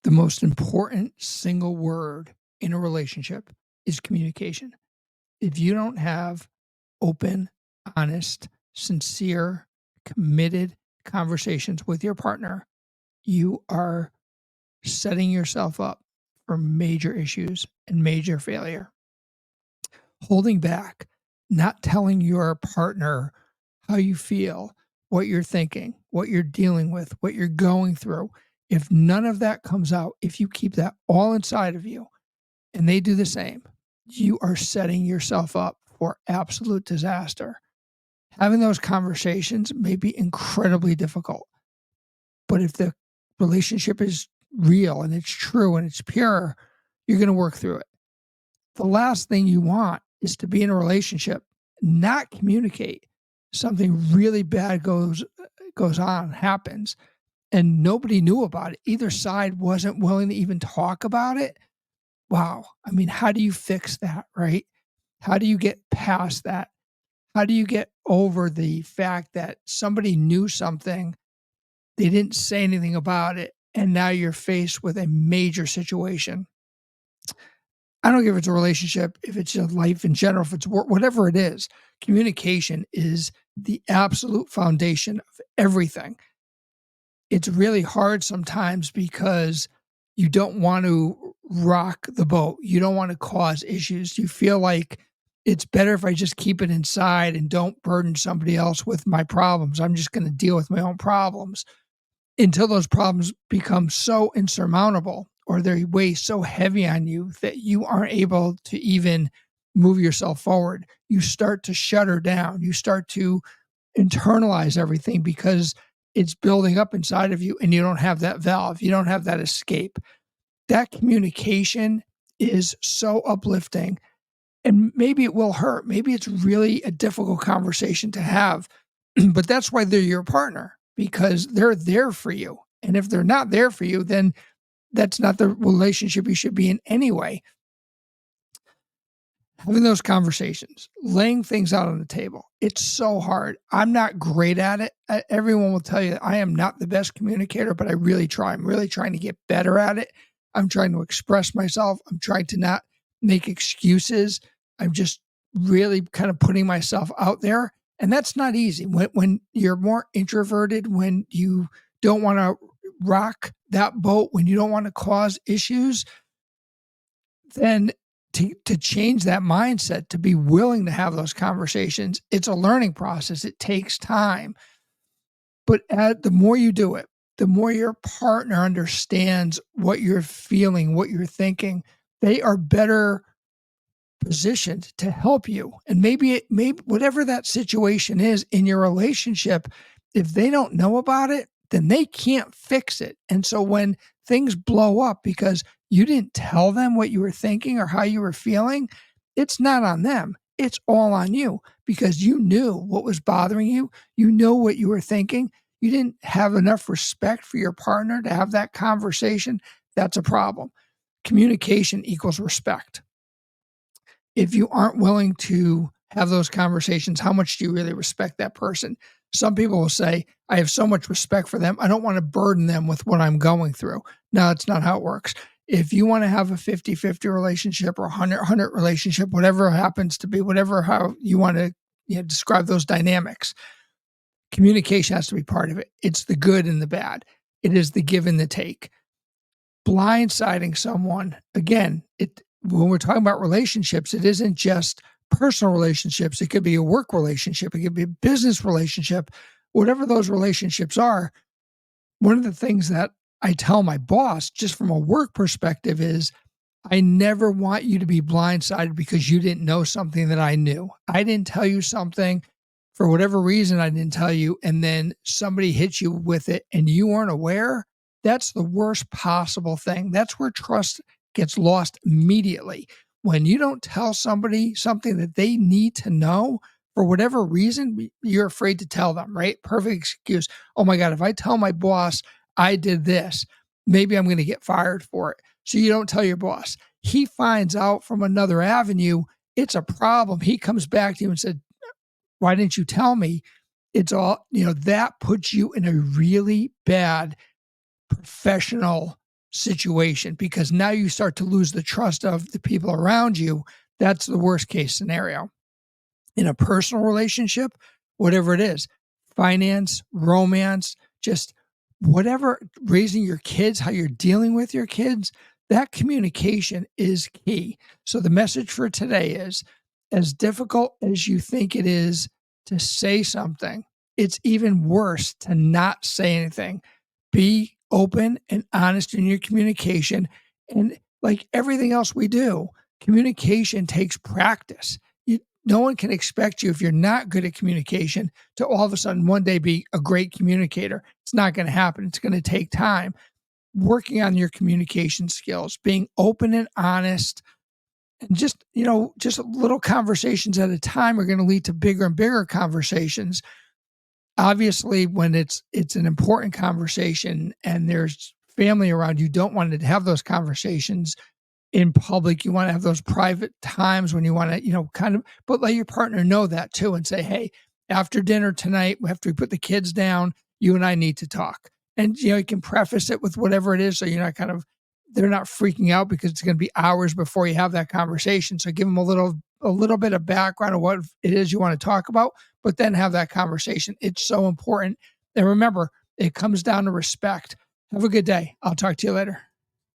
The most important single word in a relationship is communication. If you don't have open, honest, sincere, committed conversations with your partner, you are setting yourself up for major issues and major failure. Holding back, not telling your partner how you feel, what you're thinking, what you're dealing with, what you're going through. If none of that comes out, if you keep that all inside of you and they do the same, you are setting yourself up for absolute disaster. Having those conversations may be incredibly difficult, but if the relationship is real and it's true and it's pure, you're going to work through it. The last thing you want is to be in a relationship, not communicate. Something really bad goes on, happens, and nobody knew about it. Either side wasn't willing to even talk about it. Wow. I mean, how do you fix that, right? How do you get past that? How do you get over the fact that somebody knew something, they didn't say anything about it, and now you're faced with a major situation? I don't care if it's a relationship, if it's your life in general, if it's work, whatever it is, communication is the absolute foundation of everything. It's really hard sometimes because you don't want to rock the boat. You don't want to cause issues. You feel like it's better if I just keep it inside and don't burden somebody else with my problems. I'm just going to deal with my own problems until those problems become so insurmountable or they weigh so heavy on you that you aren't able to even move yourself forward. You start to shudder down. You start to internalize everything because it's building up inside of you and you don't have that valve. You don't have that escape. That communication is so uplifting, and maybe it will hurt. Maybe it's really a difficult conversation to have, but that's why they're your partner, because they're there for you. And if they're not there for you, then that's not the relationship you should be in anyway. Having those conversations, laying things out on the table, it's so hard. I'm not great at it. Everyone will tell you that I am not the best communicator, but I really try. I'm really trying to get better at it. I'm trying to express myself. I'm trying to not make excuses. I'm just really kind of putting myself out there. And that's not easy. When you're more introverted, when you don't want to rock that boat, when you don't want to cause issues, then to change that mindset, to be willing to have those conversations, it's a learning process. It takes time. But the more you do it, the more your partner understands what you're feeling, what you're thinking, they are better positioned to help you. And maybe whatever that situation is in your relationship, if they don't know about it, then they can't fix it. And so when things blow up because you didn't tell them what you were thinking or how you were feeling, it's not on them. It's all on you because you knew what was bothering you. You know what you were thinking. You didn't have enough respect for your partner to have that conversation. That's a problem. Communication equals respect. If you aren't willing to have those conversations, how much do you really respect that person? Some people will say, I have so much respect for them. I don't want to burden them with what I'm going through. No, it's not how it works. If you want to have a 50-50 relationship or 100-100 relationship, whatever it happens to be, whatever how you want to describe those dynamics, communication has to be part of it. It's the good and the bad. It is the give and the take. Blindsiding someone, again, when we're talking about relationships, it isn't just personal relationships. It could be a work relationship. It could be a business relationship. Whatever those relationships are, one of the things that I tell my boss, just from a work perspective, is I never want you to be blindsided because you didn't know something that I knew. I didn't tell you something for whatever reason I didn't tell you, and then somebody hit you with it and you weren't aware. That's the worst possible thing. That's where trust gets lost immediately. When you don't tell somebody something that they need to know for whatever reason, you're afraid to tell them, right? Perfect excuse. Oh my God, if I tell my boss I did this, maybe I'm going to get fired for it. So you don't tell your boss. He finds out from another avenue, it's a problem. He comes back to you and said, why didn't you tell me? It's all, that puts you in a really bad professional situation, because now you start to lose the trust of the people around you. That's the worst case scenario. In a personal relationship, whatever it is, finance, romance, just whatever, raising your kids, how you're dealing with your kids, that communication is key. So the message for today is, as difficult as you think it is to say something, it's even worse to not say anything. Be open and honest in your communication. And like everything else we do, communication takes practice. No one can expect you, if you're not good at communication, to all of a sudden one day be a great communicator. It's not going to happen. It's going to take time. Working on your communication skills, being open and honest, and just little conversations at a time are going to lead to bigger and bigger conversations. Obviously, when it's an important conversation and there's family around, you don't want to have those conversations in public. You want to have those private times when you want to, but let your partner know that too, and say, hey, after dinner tonight, after we put the kids down, you and I need to talk. And, you can preface it with whatever it is. So you're not they're not freaking out, because it's going to be hours before you have that conversation. So give them a little bit of background of what it is you want to talk about, but then have that conversation. It's so important. And remember, it comes down to respect. Have a good day. I'll talk to you later.